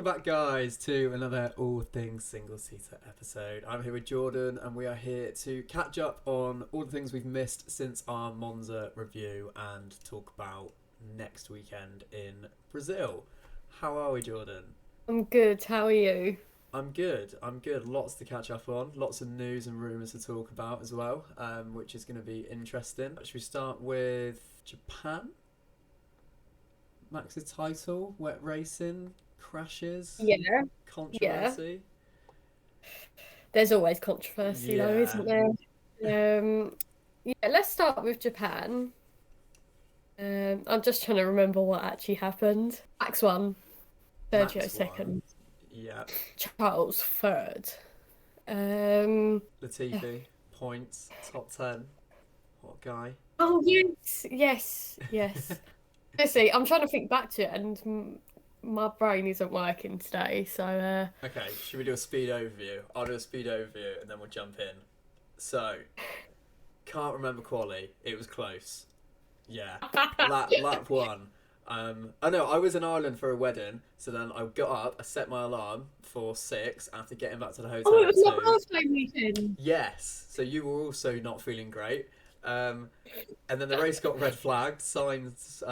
back, guys, to another All Things Single Seater episode. I'm here with Jordan, and we are here to catch up on all the things we've missed since our Monza review and talk about next weekend in Brazil. How are we, Jordan? I'm good. How are you? I'm good. I'm good. Lots to catch up on. Lots of news and rumours to talk about as well, which is going to be interesting. Should we start with Japan? Max's title, wet racing, crashes, Yeah, yeah. controversy. There's always controversy though, Yeah. isn't there? Yeah, let's start with Japan. I'm just trying to remember what actually happened. Max won, Sergio Max won. second, Yeah. Charles third. Um, Latifi, points, top 10. What a guy. oh yes. Let's see. I'm trying to think back to it, and my brain isn't working today. So, Okay, should we do a speed overview? I'll do a speed overview and then we'll jump in. So, can't remember quali. It was close. Yeah. Lap one. I know, I was in Ireland for a wedding, so then I got up, I set my alarm for 6 after getting back to the hotel oh, it at was my 2. birthday meeting. Yes, so you were also not feeling great. And then the race got red flagged. Signs,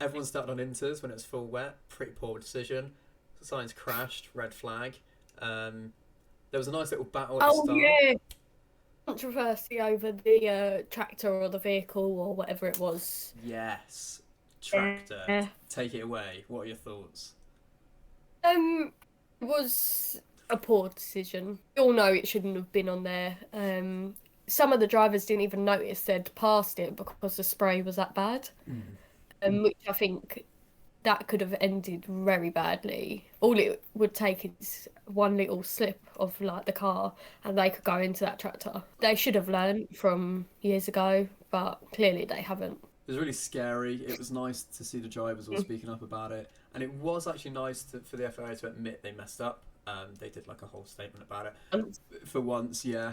everyone started on inters when it was full wet. Pretty poor decision. Signs crashed, red flag. There was a nice little battle at the Oh start. yeah. Controversy over the tractor or the vehicle or whatever it was. Yes, tractor. Yeah. Take it away. What are your thoughts? It was a poor decision. We all know it shouldn't have been on there. Some of the drivers didn't even notice they'd passed it because the spray was that bad. Mm. Which I think that could have ended very badly. All it would take is one little slip of like the car and they could go into that tractor. They should have learned from years ago, but clearly they haven't. It was really scary. It was nice to see the drivers all speaking up about it, and it was actually nice for the FIA to admit they messed up. They did like a whole statement about it for once, yeah.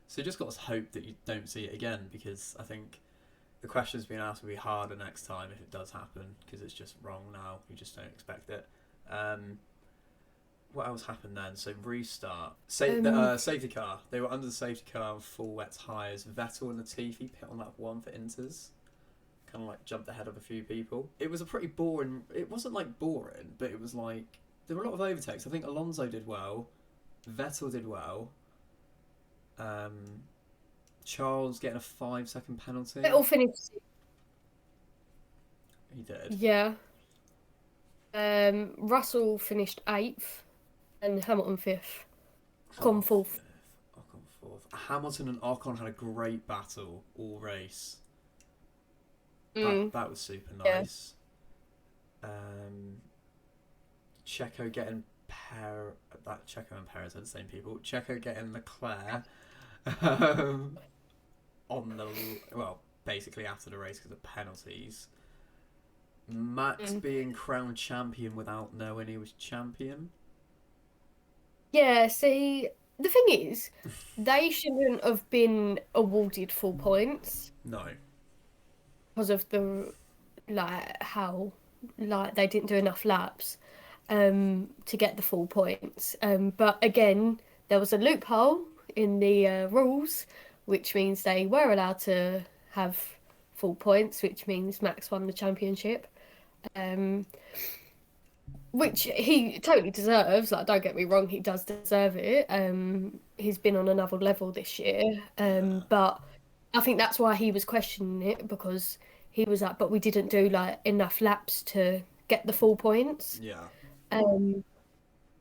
So just got to hope that you don't see it again, because I think the questions being asked will be harder next time if it does happen, because it's just wrong now. You just don't expect it. What else happened then? So restart. Safety car. They were under the safety car on full wet tyres. Vettel and Latifi pit on lap one for Inters. Kind of like jumped ahead of a few people. It was a pretty boring. It wasn't like boring, but it was like there were a lot of overtakes. I think Alonso did well. Vettel did well. Charles getting a 5-second penalty. It all finished. He did. Yeah. Russell finished eighth and Hamilton fifth. Ocon fourth. Ocon fourth. Hamilton and Ocon had a great battle all race. That was super nice. Yeah. Checo getting Checo and Perez are the same people. Checo getting Leclerc on the basically after the race because of penalties. Max being crowned champion without knowing he was champion. Yeah, see, the thing is, they shouldn't have been awarded full points. No. Because of the how they didn't do enough laps to get the full points. But again, there was a loophole in the rules, which means they were allowed to have full points, which means Max won the championship. Which he totally deserves. Like, don't get me wrong, he does deserve it. He's been on another level this year. But I think that's why he was questioning it, because he was like, but we didn't do like enough laps to get the full points. Yeah.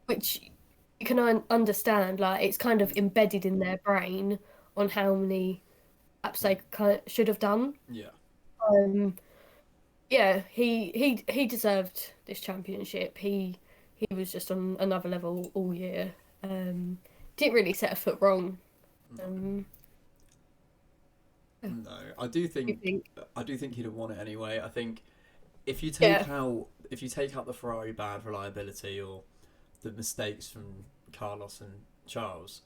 Which you can understand. Like, it's kind of embedded in their brain on how many laps they should have done. Yeah. Yeah, he deserved this championship. He was just on another level all year. Didn't really set a foot wrong. No, I do think think? he'd have won it anyway. I think if you take Yeah. out the Ferrari bad reliability or the mistakes from Carlos and Charles,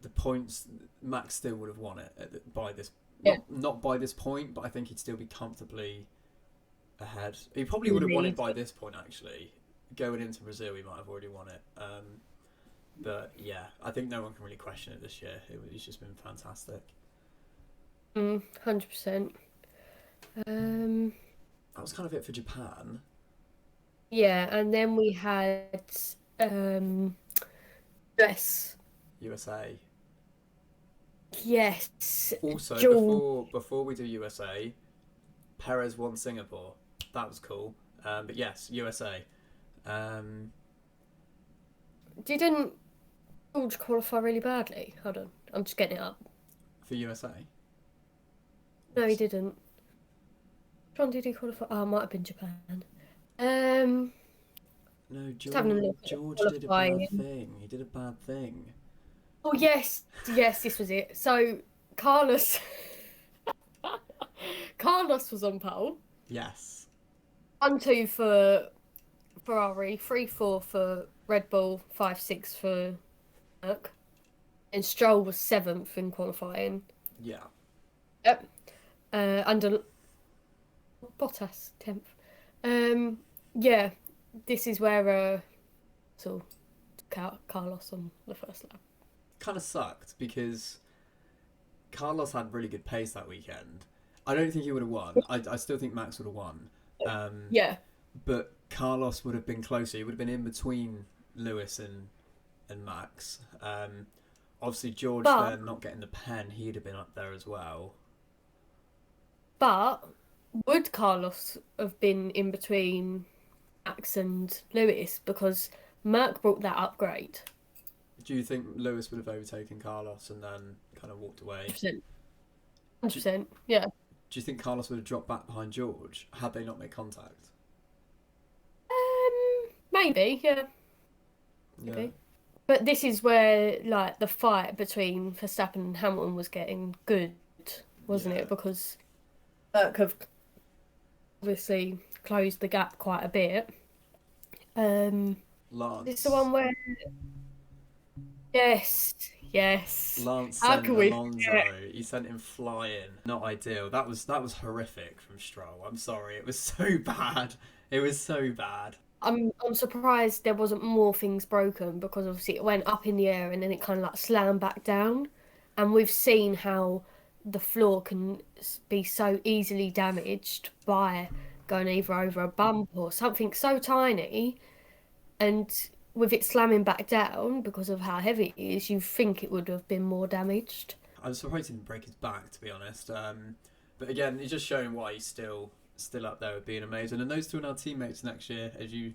the points Max still would have won it by this. Yeah. Not by this point, but I think he'd still be comfortably ahead. He probably would have won it by this point, actually. going into Brazil, we might have already won it. But yeah, I think no one can really question it this year. It's just been fantastic. 100%. That was kind of it for Japan. Yeah, and then we had US. USA. Yes, Also, George. before we do USA, Perez won Singapore. That was cool. But yes, USA. Um, Didn't George qualify really badly? Hold on, I'm just getting it up. for USA. No, he didn't. Which one did he qualify? Oh, it might have been Japan. No, Just having a look at George did a bad qualifying. thing. He did a bad thing. Oh yes, yes, this was it. So Carlos, Carlos was on pole. Yes. 1-2 for Ferrari, 3-4 for Red Bull, 5-6 for Merc, and Stroll was 7th in qualifying. Yeah. Yep. Under Bottas 10th. Yeah, this is where so Carlos on the first lap. Kind of sucked because Carlos had really good pace that weekend. I don't think he would have won. I still think Max would have won. Yeah. But Carlos would have been closer. He would have been in between Lewis and Max. Obviously, George then not getting the pen, he'd have been up there as well. But would Carlos have been in between Max and Lewis? Because Merc brought that upgrade. Do you think Lewis would have overtaken Carlos and then kind of walked away? 100%. 100%, yeah. Do you think Carlos would have dropped back behind George had they not made contact? Maybe, yeah. Maybe. Yeah. But this is where like the fight between Verstappen and Hamilton was getting good, wasn't it? Because Merc have obviously closed the gap quite a bit. Lance. It's the one where yes. Lance sent Alonso. He sent him flying. Not ideal. That was horrific from Stroll. I'm sorry. It was so bad. It was so bad. I'm surprised there wasn't more things broken because obviously it went up in the air and then it kind of like slammed back down, and we've seen how the floor can be so easily damaged by going either over a bump or something so tiny, and with it slamming back down because of how heavy it is, you think it would have been more damaged. I was surprised he didn't break his back, to be honest. But again, it's just showing why he's still up there with being amazing. And those two are now teammates next year, as you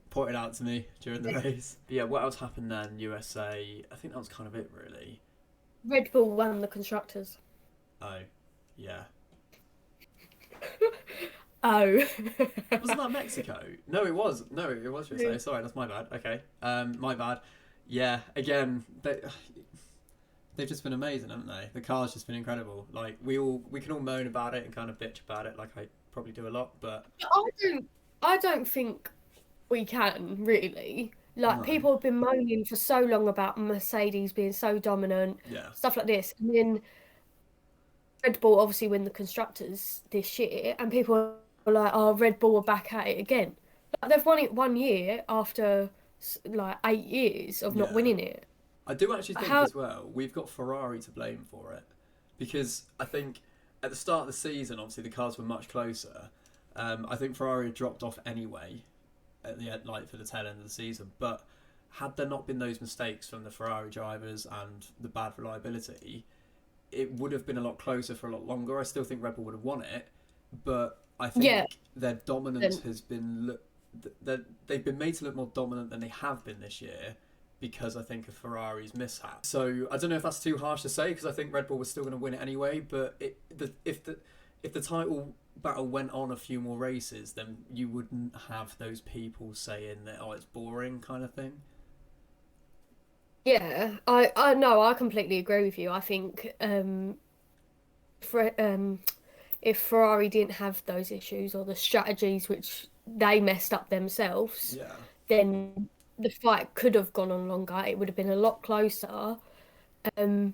pointed out to me during the race. But yeah, what else happened then? USA, I think that was kind of it, really. Red Bull won the constructors. Oh, yeah. Oh. Wasn't that Mexico? No, it was. No, it was USA. Sorry, that's my bad. Okay. My bad. Yeah, again, they've just been amazing, haven't they? The car's just been incredible. Like, we can all moan about it and kind of bitch about it, like I probably do a lot, but I don't think we can really. Like, no. People have been moaning for so long about Mercedes being so dominant, stuff like this, and then Red Bull obviously win the constructors this year, and people are like, "Oh, Red Bull are back at it again." Like, they've won it 1 year after like 8 years of not winning it. I do actually think as well we've got Ferrari to blame for it, because I think at the start of the season, obviously the cars were much closer. I think Ferrari had dropped off anyway at the end, like for the tail end of the season. But had there not been those mistakes from the Ferrari drivers and the bad reliability, it would have been a lot closer for a lot longer. I still think Red Bull would have won it, but I think their dominance has been they've been made to look more dominant than they have been this year, because I think of Ferrari's mishap. So I don't know if that's too harsh to say, because I think Red Bull was still going to win it anyway. But if the title battle went on a few more races, then you wouldn't have those people saying that, oh, it's boring kind of thing. Yeah, I no, I completely agree with you. I think if Ferrari didn't have those issues or the strategies which they messed up themselves, then the fight could have gone on longer. It would have been a lot closer. But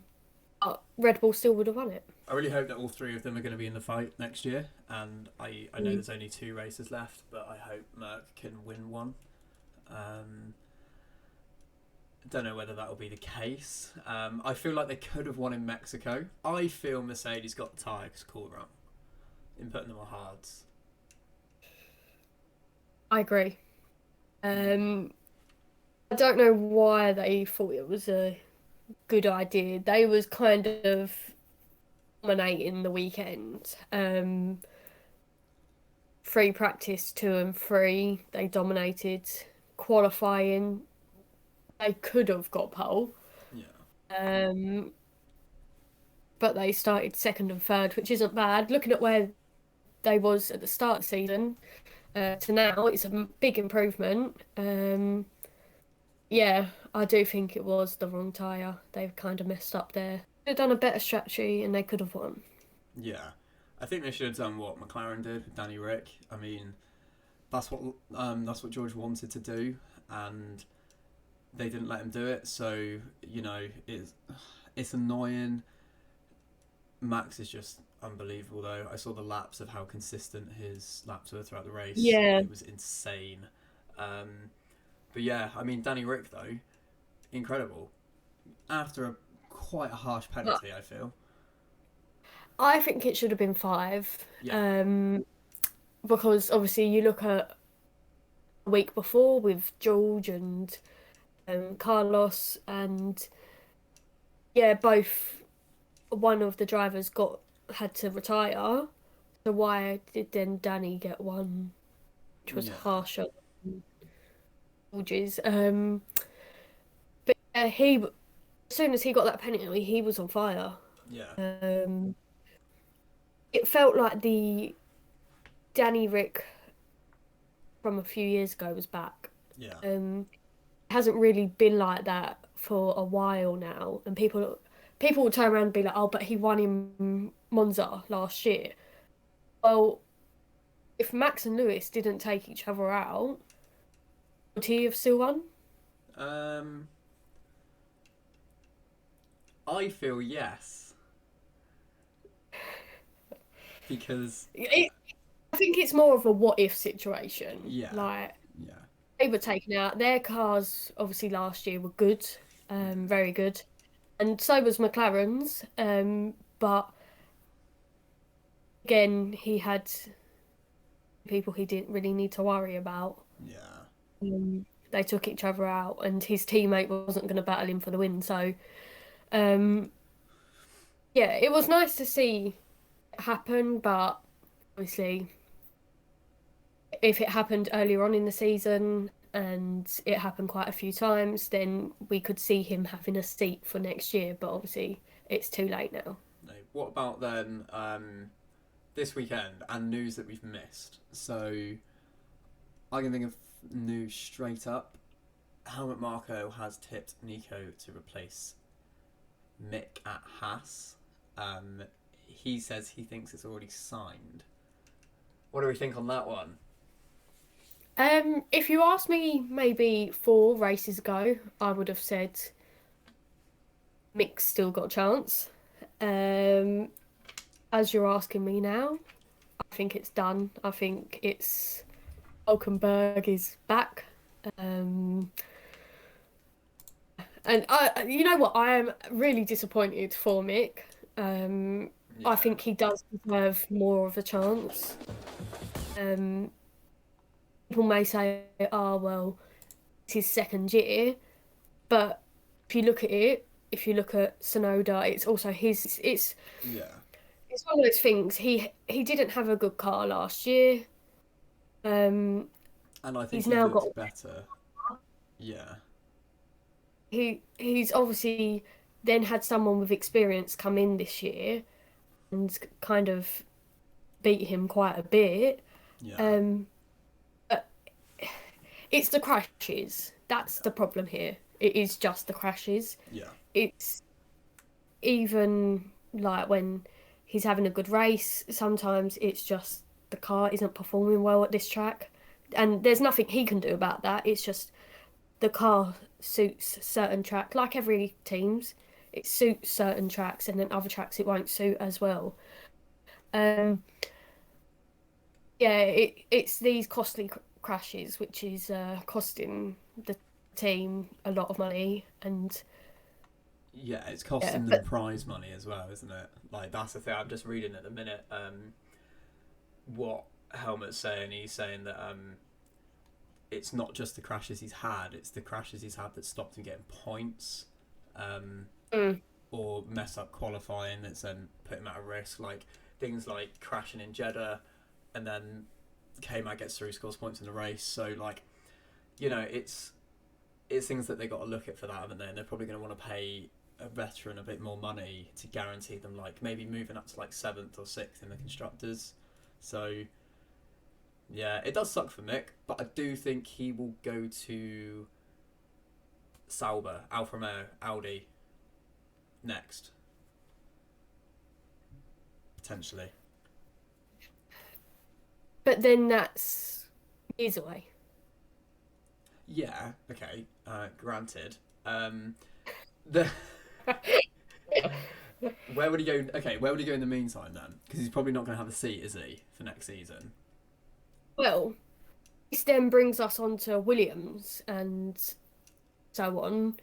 Red Bull still would have won it. I really hope that all three of them are going to be in the fight next year, and I know there's only 2 races left, but I hope Merc can win one. I don't know whether that will be the case. I feel like they could have won in Mexico. I feel Mercedes got the tyres call wrong in putting them on hards. I agree. I don't know why they thought it was a good idea. They was kind of dominating the weekend. Free practice 2 and 3, they dominated. Qualifying, they could have got pole. Yeah. But they started second and third, which isn't bad. Looking at where they was at the start of the season to now, it's a big improvement. Yeah, I do think it was the wrong tyre. They've kind of messed up there. Could have done a better strategy and they could have won. Yeah. I think they should have done what McLaren did with Danny Rick. I mean, that's what George wanted to do, and they didn't let him do it. So, you know, it's annoying. Max is just unbelievable, though. I saw the laps of how consistent his laps were throughout the race. Yeah. It was insane. But yeah, I mean, Danny Rick, though, incredible. After quite a harsh penalty, I feel. I think it should have been 5. Yeah. Because obviously you look at a week before with George and Carlos, and yeah, both one of the drivers had to retire. So why did then Danny get one, which was harsher than George's? But yeah, as soon as he got that penalty, he was on fire. Yeah. It felt like the Danny Rick from a few years ago was back. Yeah. It hasn't really been like that for a while now, and people will turn around and be like, "Oh, but he won in Monza last year." Well, if Max and Lewis didn't take each other out, would he have still won? I feel yes. Because I think it's more of a what if situation. Yeah. Like, yeah. they were taken out. Their cars, obviously, last year were good, very good. And so was McLaren's. But again, he had people he didn't really need to worry about. Yeah. They took each other out, and his teammate wasn't going to battle him for the win. So, yeah, it was nice to see it happen, but obviously, if it happened earlier on in the season and it happened quite a few times, then we could see him having a seat for next year. But obviously, it's too late now. No. What about then this weekend and news that we've missed? So I can think of news straight up. Helmut Marko has tipped Nico to replace Mick at Haas. He says he thinks it's already signed. What do we think on that one? If you asked me maybe 4 races ago, I would have said Mick's still got a chance. As you're asking me now, I think it's done. I think it's Hulkenberg is back. And you know what? I am really disappointed for Mick. I think he does deserve more of a chance. People may say, "Oh, well, it's his second year," but if you look at Tsunoda, it's also his. It's one of those things. He didn't have a good car last year. And I think he's he now looks got better. Yeah. He's obviously then had someone with experience come in this year and kind of beat him quite a bit. Yeah. But it's the crashes. That's the problem here. It is just the crashes. Yeah. It's even like when he's having a good race, sometimes it's just the car isn't performing well at this track. And there's nothing he can do about that. It's just the car suits certain track, like every team's. It suits certain tracks, and then other tracks it won't suit as well. Yeah, it's these costly crashes, which is costing the team a lot of money. And yeah, it's costing them but prize money as well, isn't it? Like, that's the thing. I'm just reading at the minute what Helmut's saying. He's saying that it's not just the crashes he's had; it's the crashes he's had that stopped him getting points, or mess up qualifying that's then put him at a risk. Like things like crashing in Jeddah, and then K-Mag gets through, scores points in the race. So like, you know, it's things that they got to look at for that, haven't they? And they're probably going to want to pay a veteran a bit more money to guarantee them, like maybe moving up to like 7th or 6th in the constructors. So yeah, it does suck for Mick, but I do think he will go to Sauber, Alfa Romeo, Audi next, potentially. But then that's years away. Yeah, okay, granted. The where would he go? Okay, where would he go in the meantime then? Because he's probably not going to have a seat, is he, for next season? Well, this then brings us on to Williams and so on.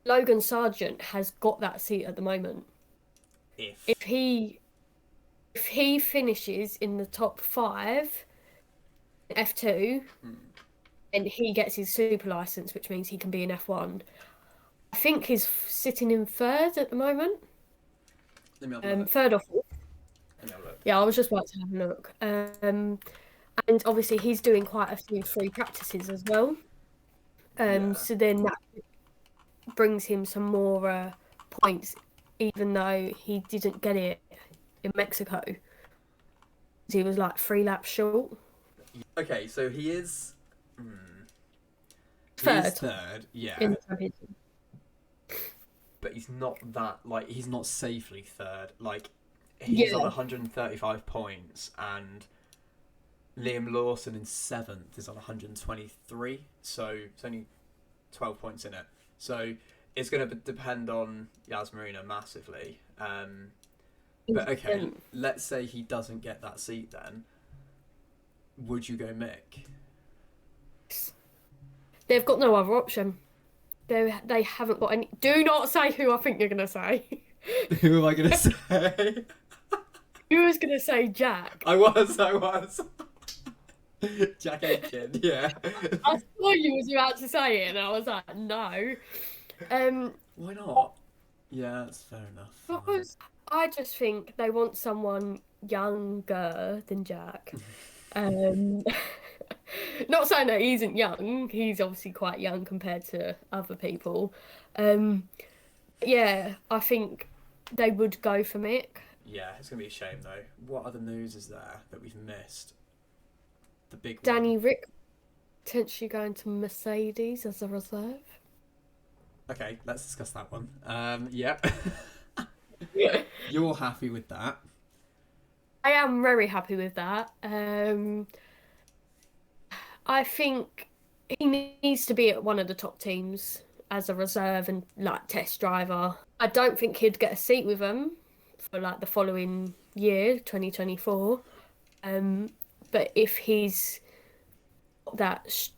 Logan Sargent has got that seat at the moment. If he finishes in the top 5 F2 and he gets his super license, which means he can be in F1. I think he's sitting in 3rd at the moment. Let me have a look. 3rd or 4th. Let me have a look. Yeah, I was just about to have a look. And obviously he's doing quite a few free practices as well. So then that brings him some more points, even though he didn't get it in Mexico. He was like 3 laps short. Okay, so he is... Third. He is 3rd, yeah. In the championship. But he's not that, like, he's not safely 3rd. Like, he's on 135 points, and Liam Lawson in 7th is on 123, so it's only 12 points in it. So it's going to depend on Yas Marina massively. But okay, let's say he doesn't get that seat then. Would you go Mick? They've got no other option. They haven't got any. Do not say who I think you're going to say. Who am I going to say? You was going to say Jack. I was. Jack Aitken, yeah. I saw you was about to say it, and I was like, no. Why not? Yeah, that's fair enough. Because I just think they want someone younger than Jack. Not saying that he isn't young. He's obviously quite young compared to other people. Yeah, I think they would go for Mick. Yeah, it's going to be a shame, though. What other news is there that we've missed? The big Danny one. Rick potentially going to Mercedes as a reserve. Okay, let's discuss that one. Yeah. You're happy with that? I am very happy with that. I think he needs to be at one of the top teams as a reserve and like test driver. I don't think he'd get a seat with them for like the following year, 2024. But if he's got that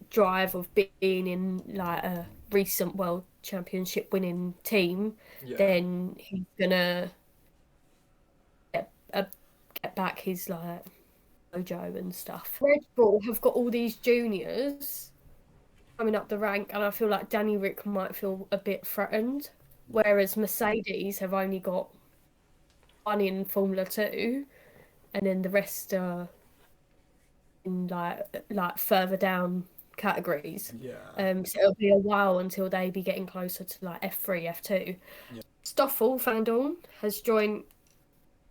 drive of being in like a recent World Championship winning team, then he's gonna get back his like mojo and stuff. Red Bull have got all these juniors coming up the rank, and I feel like Danny Rick might feel a bit threatened, whereas Mercedes have only got one in Formula 2, and then the rest are in like further down categories. So it'll be a while until they be getting closer to like F3, F2. Stoffel Vandoorne has joined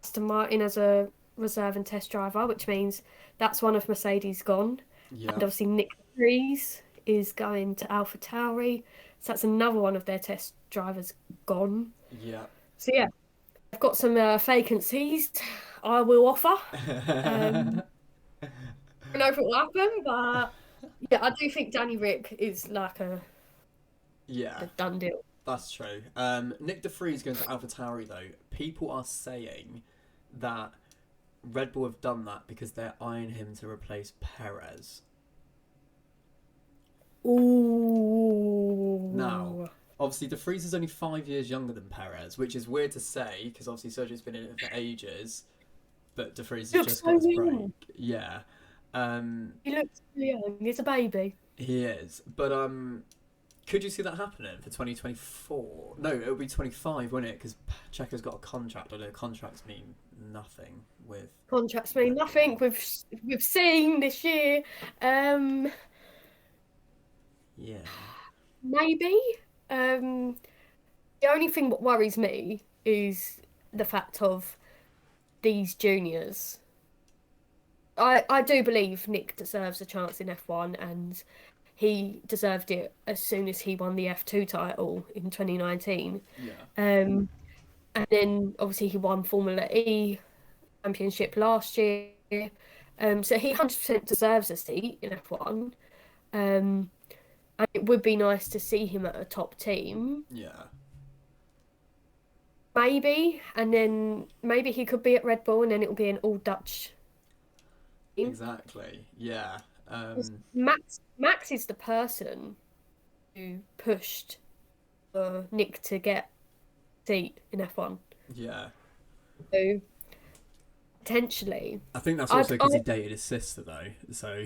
Aston Martin as a reserve and test driver, which means that's one of Mercedes gone. And obviously Nick Vries is going to AlphaTauri, so that's another one of their test drivers gone. So yeah, I've got some vacancies I will offer. I don't know if it will happen, but yeah, I do think Danny Rick is like a done deal. That's true. Nick De Vries going to AlphaTauri though. People are saying that Red Bull have done that because they're eyeing him to replace Perez. Now, Ooh. obviously, De Vries is only 5 years younger than Perez, which is weird to say because obviously Sergio's been in it for ages, but De Vries He has looks just so got his young. break. Yeah, um, He looks so young. He's a baby. he is. But could you see that happening for 2024? No, it'll be 25, won't it? Because Checo's got a contract, although contracts mean nothing with Contracts mean Red nothing. Bull. We've seen this year. Um, Yeah. maybe. Um, the only thing that worries me is the fact of these juniors. I do believe Nick deserves a chance in F1, and he deserved it as soon as he won the F2 title in 2019. Yeah. And then obviously he won Formula E championship last year. So he 100% deserves a seat in F1. And it would be nice to see him at a top team. Yeah. Maybe. And then maybe he could be at Red Bull and then it'll be an all Dutch team. Exactly. Yeah. 'Cause Max is the person who pushed Nick to get a seat in F1. Yeah. So potentially. I think that's also because he dated his sister, though. So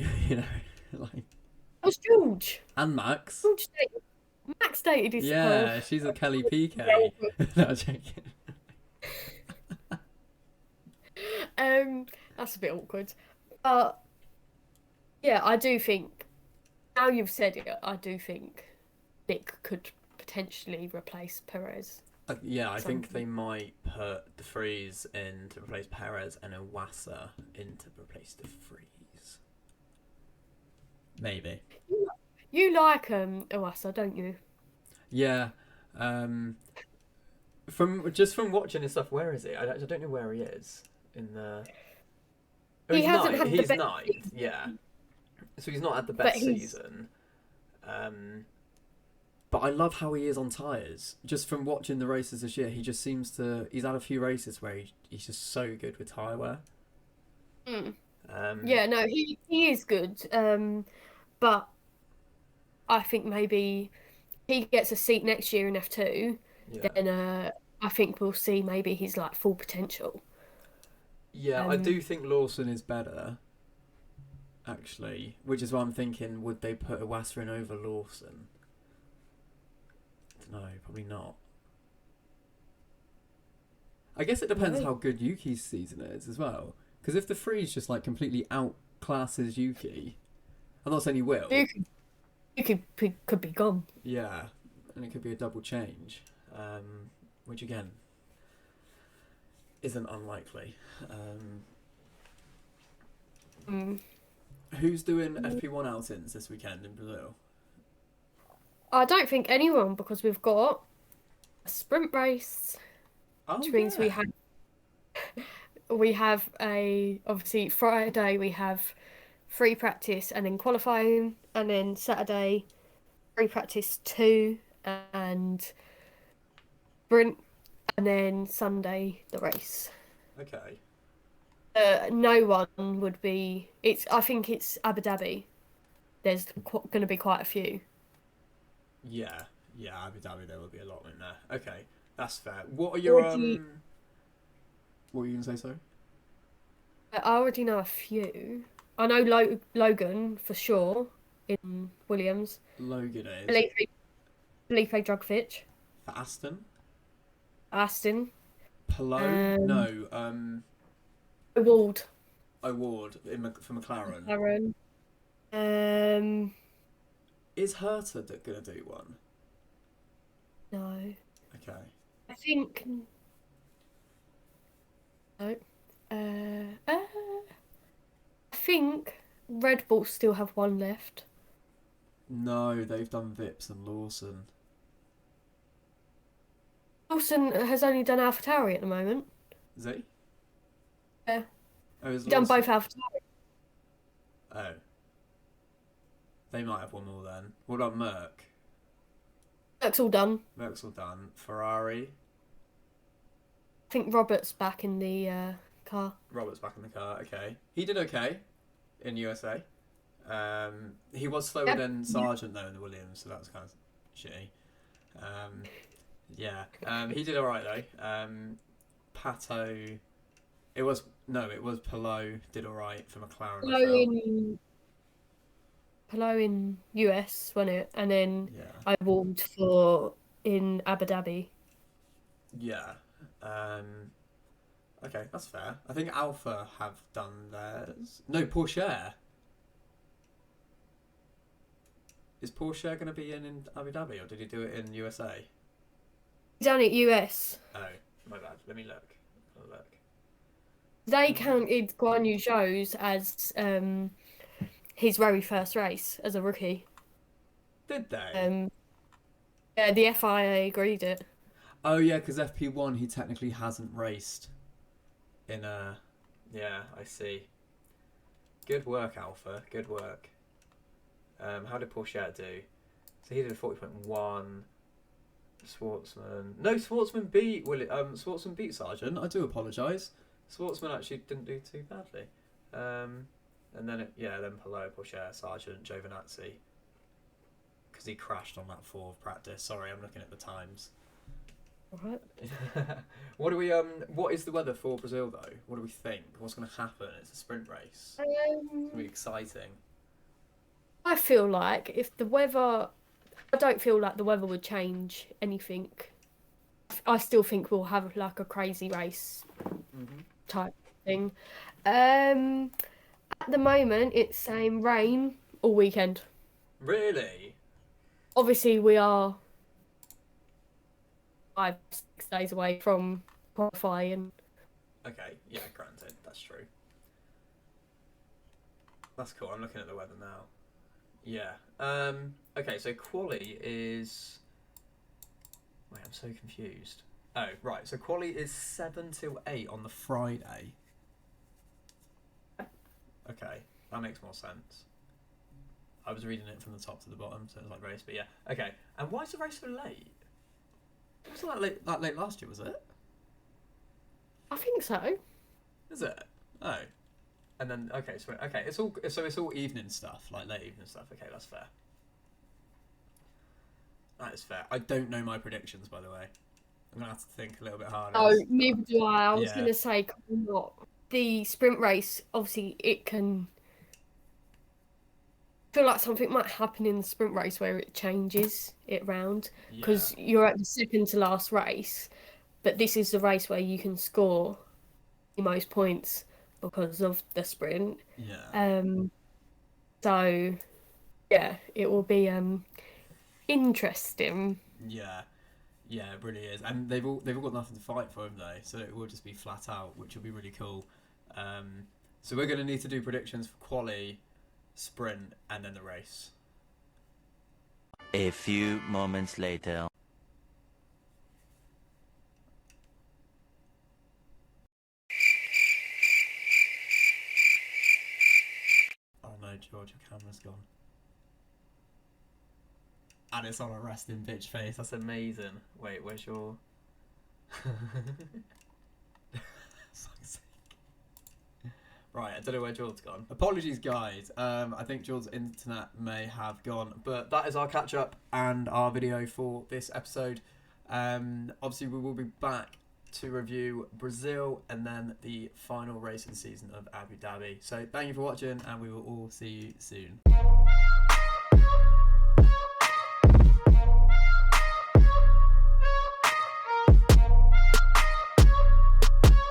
like. That was George. And Max. Max dated his. Yeah, she's a Kelly PK. No, I'm joking. That's a bit awkward. But yeah, I do think. Now you've said it, I do think Nick could potentially replace Perez. Yeah, I think they might put De Vries in to replace Perez and Iwasa in to replace De Vries. Maybe. You like Iwasa, don't you? Yeah. From watching his stuff, where is he? I don't know where he is in the. Oh, He hasn't had the he's best ninth. season. Yeah. So he's not had the best season. But I love how he is on tyres. Just from watching the races this year, he just seems to. He's had a few races where he's just so good with tyre wear. Mm. Yeah, no, he is good. But I think maybe he gets a seat next year in F2, Yeah. then I think we'll see maybe his like full potential. Yeah, I do think Lawson is better, actually. Which is why I'm thinking, would they put Iwasa in over Lawson? No, probably not. I guess it depends how good Yuki's season is as well. Because if the Freeze just like completely outclasses Yuki, I'm not saying he will. Yuki could be gone. Yeah, and it could be a double change, which again isn't unlikely. Who's doing FP1 outings this weekend in Brazil? I don't think anyone, because we've got a sprint race, which means we have obviously Friday we have free practice and then qualifying, and then Saturday free practice 2 and sprint, and then Sunday the race. Okay. No one would be. I think it's Abu Dhabi. There's going to be quite a few. Yeah, Abu Dhabi, there will be a lot in there. Okay, that's fair. What are your What were you gonna say, sorry? I already know a few. I know Logan for sure in Williams. Logan is Felipe Drugfitch. for Aston. Palou? No. Award. For McLaren. Is Herta gonna do one? No. Okay. I think. No. I think Red Bull still have one left. No, they've done Vips and Lawson. Lawson has only done AlphaTauri at the moment. Is he? Yeah. Oh, He's done both AlphaTauri. Oh. They might have one more then. What about Merc? Merc's all done. Merc's all done. Ferrari? I think Robert's back in the car. Roberts back in the car. Okay, he did okay in USA. He was slower than Sargent though in the Williams, so that was kind of shitty. He did all right though. Pato, it was Palou did all right for McLaren. Palou in US, wasn't it? And then Yeah. I warmed for in Abu Dhabi. Yeah. Okay, that's fair. I think Alpha have done theirs. No, Porsche. Is Porsche going to be in Abu Dhabi, or did he do it in USA? He's done it US. Oh, my bad. Let me look. They counted Guan Yu Zhou's as his very first race as a rookie. Did they? Yeah, the FIA agreed it. Oh yeah, because FP1 he technically hasn't raced in a. Yeah, I see. Good work, Alpha. Good work. How did Porsche do? So he did a 40.1. Schwartzman. No, Schwartzman beat Schwartzman beat Sargent. I do apologise. Schwartzman actually didn't do too badly. And then then Palou, Porsche, Sargent, Giovinazzi. Because he crashed on that 4 of practice. Sorry, I'm looking at the times. What? What is the weather for Brazil though? What do we think? What's going to happen? It's a sprint race. It's going to be exciting. I feel like if the weather, I don't feel like the weather would change anything. I still think we'll have like a crazy race type thing. At the moment, it's saying rain all weekend. Really? Obviously, we are 5-6 days away from qualifying. Okay, yeah, granted, that's true. That's cool. I'm looking at the weather now. Yeah. Okay, so quali is. Wait, I'm so confused. Oh, right. So quali is 7 till 8 on the Friday. Okay, that makes more sense. I was reading it from the top to the bottom, so it was like race, but yeah. Okay, and why is the race so late? It wasn't that late last year, was it? I think so. Is it? Oh. And then it's all evening stuff, like late evening stuff. Okay, that's fair. That is fair. I don't know my predictions, by the way. I'm gonna have to think a little bit harder. Oh, neither do I. I was gonna say not the sprint race. Obviously, it can feel like something might happen in the sprint race where it changes it round because you're at the second to last race, but this is the race where you can score the most points because of the sprint. Yeah. So yeah, it will be interesting. Yeah. Yeah, it really is. And they've all got nothing to fight for, haven't they? So it will just be flat out, which will be really cool. So we're gonna need to do predictions for quali, sprint, and then the race. A few moments later. Oh no, George, your camera's gone. And it's on a resting bitch face. That's amazing. Wait, where's your... Right, I don't know where George's gone. Apologies, guys. I think George's internet may have gone. But that is our catch-up and our video for this episode. Obviously, we will be back to review Brazil and then the final racing season of Abu Dhabi. So thank you for watching, and we will all see you soon.